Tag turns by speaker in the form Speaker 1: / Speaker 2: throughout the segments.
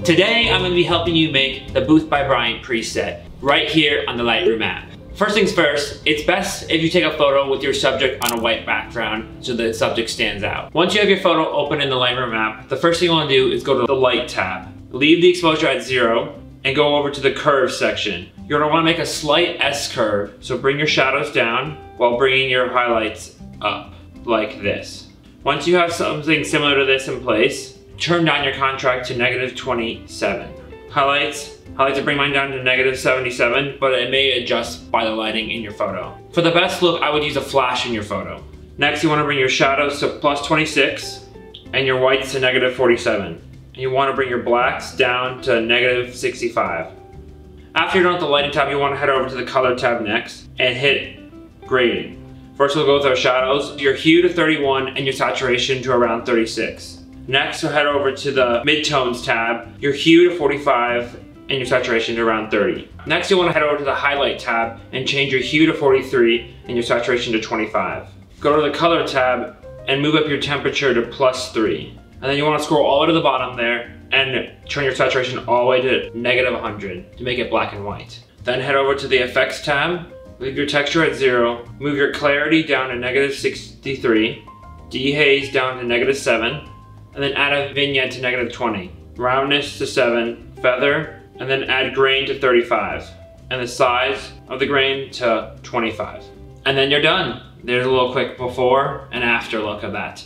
Speaker 1: Today I'm going to be helping you make the Booth by Bryant preset right here on the Lightroom app. First things first, it's best if you take a photo with your subject on a white background so the subject stands out. Once you have your photo open in the Lightroom app, the first thing you want to do is go to the Light tab. Leave the exposure at 0 and go over to the Curve section. You're going to want to make a slight S-curve, so bring your shadows down while bringing your highlights up, like this. Once you have something similar to this in place, turn down your contrast to -27. Highlights, I like to bring mine down to -77, but it may adjust by the lighting in your photo. For the best look, I would use a flash in your photo. Next, you want to bring your shadows to +26 and your whites to -47. And you want to bring your blacks down to -65. After you're done with the lighting tab, you want to head over to the color tab next and hit grading. First, we'll go with our shadows, your hue to 31 and your saturation to around 36. Next, we'll head over to the midtones tab, your hue to 45 and your saturation to around 30. Next, you want to head over to the highlight tab and change your hue to 43 and your saturation to 25. Go to the color tab and move up your temperature to +3. And then you want to scroll all the way to the bottom there and turn your saturation all the way to -100 to make it black and white. Then head over to the effects tab, leave your texture at 0, move your clarity down to -63, dehaze down to -7, and then add a vignette to -20, roundness to 7, feather, and then add grain to 35, and the size of the grain to 25. And then you're done. There's a little quick before and after look of that.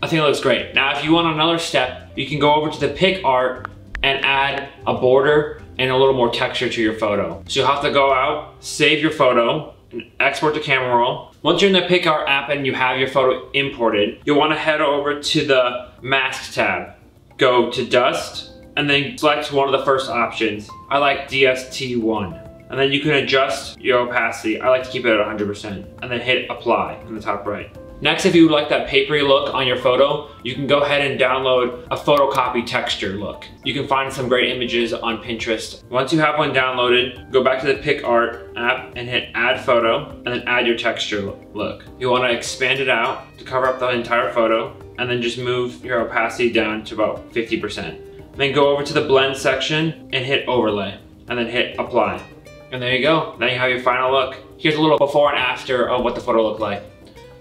Speaker 1: I think it looks great. Now if you want another step, you can go over to the pick art and add a border and a little more texture to your photo. So you'll have to go out, save your photo, and export to camera roll. Once you're in the pick art app and you have your photo imported, you'll want to head over to the mask tab. Go to dust and then select one of the first options. I like DST1. And then you can adjust your opacity. I like to keep it at 100%. And then hit apply in the top right. Next, if you would like that papery look on your photo, you can go ahead and download a photocopy texture look. You can find some great images on Pinterest. Once you have one downloaded, go back to the Pick Art app and hit Add Photo, and then add your texture look. You want to expand it out to cover up the entire photo, and then just move your opacity down to about 50%. Then go over to the Blend section and hit Overlay, and then hit Apply. And there you go. Now you have your final look. Here's a little before and after of what the photo looked like.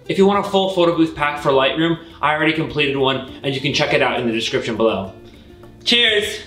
Speaker 1: If you want a full photo booth pack for Lightroom, I already completed one and you can check it out in the description below. Cheers!